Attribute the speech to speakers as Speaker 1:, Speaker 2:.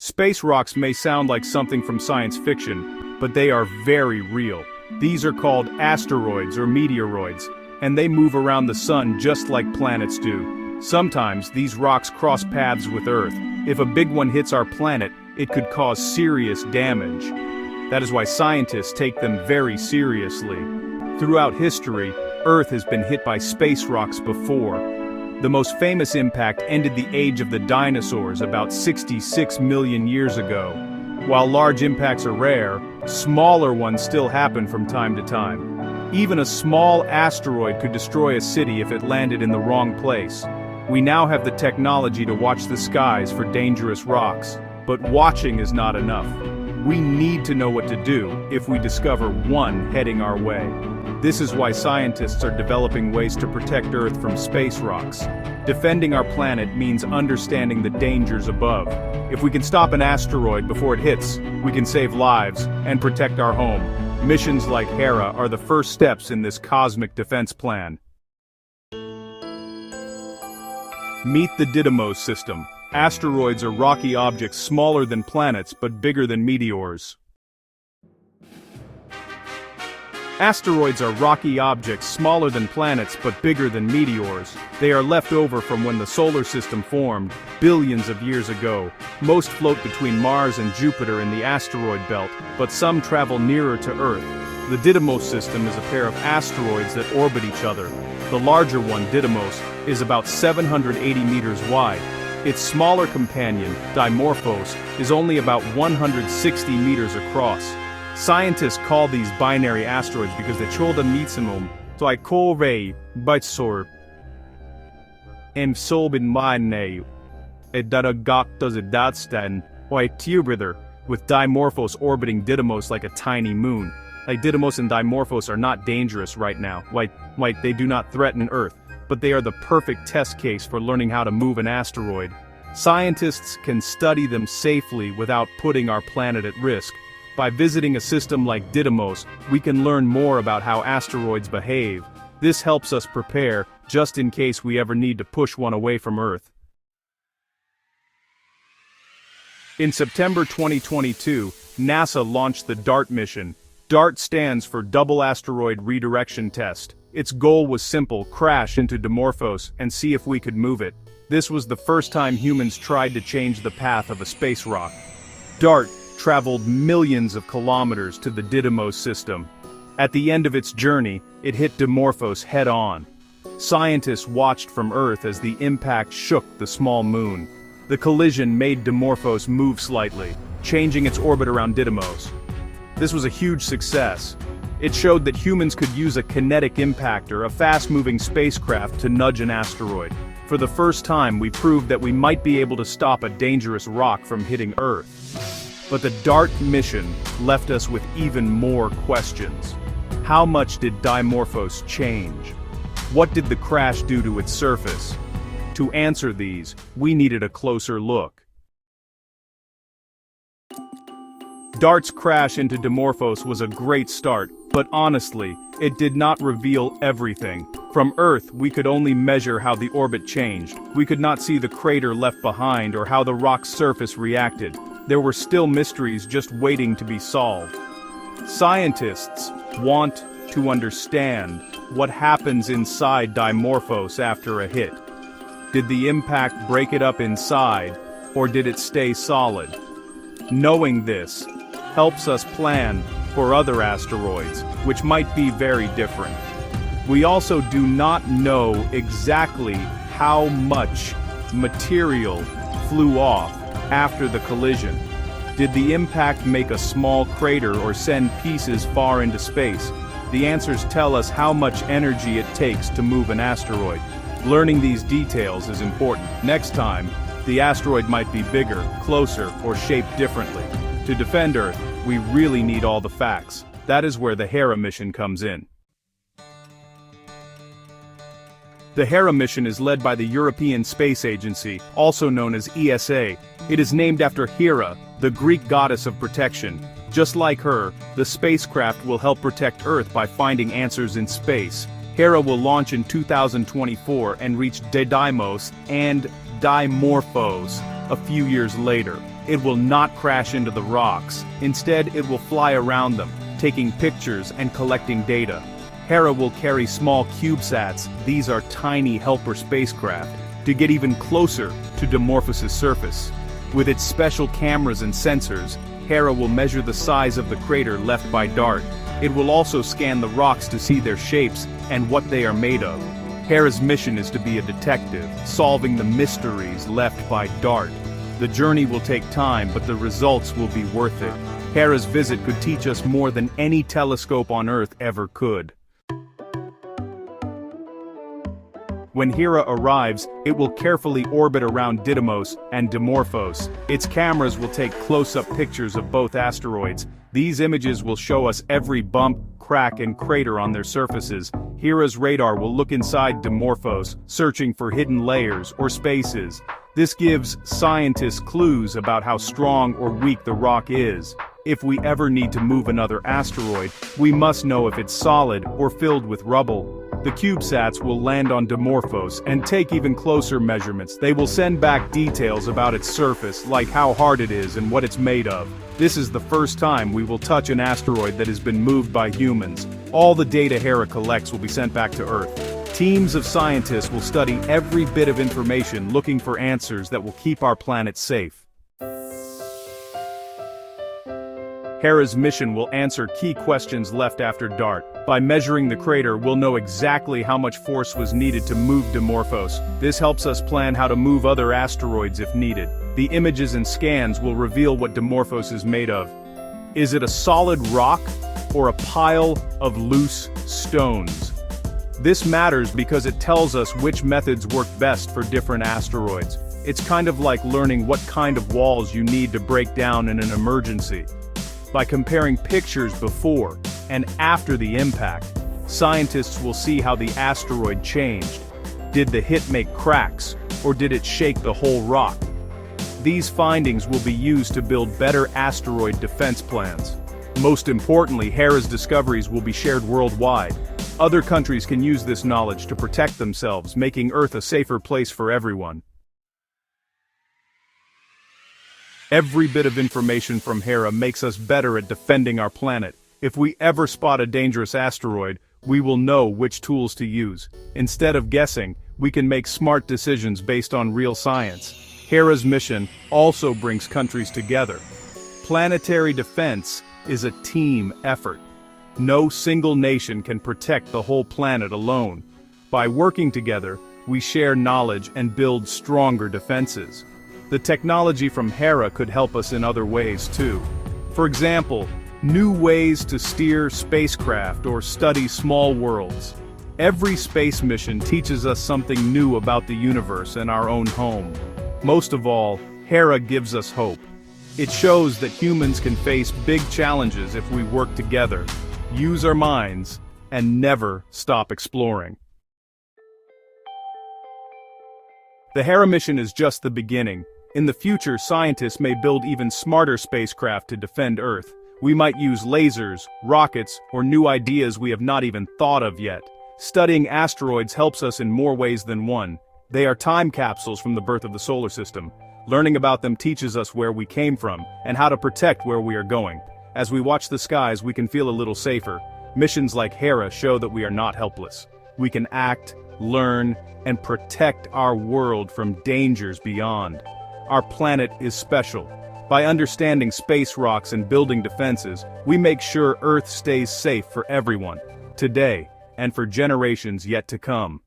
Speaker 1: Space rocks may sound like something from science fiction, but they are very real. These are called asteroids or meteoroids, and they move around the sun just like planets do. Sometimes these rocks cross paths with Earth. If a big one hits our planet, it could cause serious damage. That is why scientists take them very seriously. Throughout history, Earth has been hit by space rocks before. The most famous impact ended the age of the dinosaurs about 66 million years ago. While large impacts are rare, smaller ones still happen from time to time. Even a small asteroid could destroy a city if it landed in the wrong place. We now have the technology to watch the skies for dangerous rocks, but watching is not enough. We need to know what to do if we discover one heading our way. This is why scientists are developing ways to protect Earth from space rocks. Defending our planet means understanding the dangers above. If we can stop an asteroid before it hits, we can save lives and protect our home. Missions like Hera are the first steps in this cosmic defense plan. Meet the Didymos system. Asteroids are rocky objects smaller than planets but bigger than meteors. Asteroids are rocky objects smaller than planets but bigger than meteors. They are left over from when the solar system formed, billions of years ago. Most float between Mars and Jupiter in the asteroid belt, but some travel nearer to Earth. The Didymos system is a pair of asteroids that orbit each other. The larger one, Didymos, is about 780 meters wide. Its smaller companion, Dimorphos, is only about 160 meters across. Scientists call these binary asteroids because they choda mitsimum, so I call ray, bitsor. And solbin mine, a daragactos a datstan, or brother, with Dimorphos orbiting Didymos like a tiny moon. Like Didymos and Dimorphos are not dangerous right now, like they do not threaten Earth, but they are the perfect test case for learning how to move an asteroid. Scientists can study them safely without putting our planet at risk. By visiting a system like Didymos, we can learn more about how asteroids behave. This helps us prepare, just in case we ever need to push one away from Earth. In September 2022, NASA launched the DART mission. DART stands for Double Asteroid Redirection Test. Its goal was simple: crash into Dimorphos and see if we could move it. This was the first time humans tried to change the path of a space rock. DART traveled millions of kilometers to the Didymos system. At the end of its journey, it hit Dimorphos head-on. Scientists watched from Earth as the impact shook the small moon. The collision made Dimorphos move slightly, changing its orbit around Didymos. This was a huge success. It showed that humans could use a kinetic impactor, a fast-moving spacecraft, to nudge an asteroid. For the first time, we proved that we might be able to stop a dangerous rock from hitting Earth. But the DART mission left us with even more questions. How much did Dimorphos change? What did the crash do to its surface? To answer these, we needed a closer look. DART's crash into Dimorphos was a great start, but honestly, it did not reveal everything. From Earth, we could only measure how the orbit changed. We could not see the crater left behind or how the rock's surface reacted. There were still mysteries just waiting to be solved. Scientists want to understand what happens inside Dimorphos after a hit. Did the impact break it up inside, or did it stay solid? Knowing this helps us plan for other asteroids, which might be very different. We also do not know exactly how much material flew off after the collision. Did the impact make a small crater or send pieces far into space? The answers tell us how much energy it takes to move an asteroid. Learning these details is important. Next time, the asteroid might be bigger, closer, or shaped differently. To defend Earth, we really need all the facts. That is where the Hera mission comes in. The Hera mission is led by the European Space Agency, also known as ESA. It is named after Hera, the Greek goddess of protection. Just like her, the spacecraft will help protect Earth by finding answers in space. Hera will launch in 2024 and reach Didymos and Dimorphos. a few years later. It will not crash into the rocks. Instead, it will fly around them, taking pictures and collecting data. Hera will carry small CubeSats, these are tiny helper spacecraft, to get even closer to Dimorphos' surface. With its special cameras and sensors, Hera will measure the size of the crater left by DART. It will also scan the rocks to see their shapes and what they are made of. Hera's mission is to be a detective, solving the mysteries left by DART. The journey will take time, but the results will be worth it. Hera's visit could teach us more than any telescope on Earth ever could. When Hera arrives, it will carefully orbit around Didymos and Dimorphos. Its cameras will take close-up pictures of both asteroids. These images will show us every bump, crack, and crater on their surfaces. Hera's radar will look inside Dimorphos, searching for hidden layers or spaces. This gives scientists clues about how strong or weak the rock is. If we ever need to move another asteroid, we must know if it's solid or filled with rubble. The CubeSats will land on Dimorphos and take even closer measurements. They will send back details about its surface, like how hard it is and what it's made of. This is the first time we will touch an asteroid that has been moved by humans. All the data Hera collects will be sent back to Earth. Teams of scientists will study every bit of information, looking for answers that will keep our planet safe. Hera's mission will answer key questions left after DART. By measuring the crater, we'll know exactly how much force was needed to move Dimorphos. This helps us plan how to move other asteroids if needed. The images and scans will reveal what Dimorphos is made of. Is it a solid rock or a pile of loose stones? This matters because it tells us which methods work best for different asteroids. It's kind of like learning what kind of walls you need to break down in an emergency. By comparing pictures before and after the impact, scientists will see how the asteroid changed. Did the hit make cracks, or did it shake the whole rock? These findings will be used to build better asteroid defense plans. Most importantly, Hera's discoveries will be shared worldwide. Other countries can use this knowledge to protect themselves, making Earth a safer place for everyone. Every bit of information from Hera makes us better at defending our planet. If we ever spot a dangerous asteroid, we will know which tools to use. Instead of guessing, we can make smart decisions based on real science. Hera's mission also brings countries together. Planetary defense is a team effort. No single nation can protect the whole planet alone. By working together, we share knowledge and build stronger defenses. The technology from Hera could help us in other ways too. For example, new ways to steer spacecraft or study small worlds. Every space mission teaches us something new about the universe and our own home. Most of all, Hera gives us hope. It shows that humans can face big challenges if we work together, use our minds, and never stop exploring. The Hera mission is just the beginning. In the future, scientists may build even smarter spacecraft to defend Earth. We might use lasers, rockets, or new ideas we have not even thought of yet. Studying asteroids helps us in more ways than one. They are time capsules from the birth of the solar system. Learning about them teaches us where we came from and how to protect where we are going. As we watch the skies, we can feel a little safer. Missions like Hera show that we are not helpless. We can act, learn, and protect our world from dangers beyond. Our planet is special. By understanding space rocks and building defenses, we make sure Earth stays safe for everyone, today, and for generations yet to come.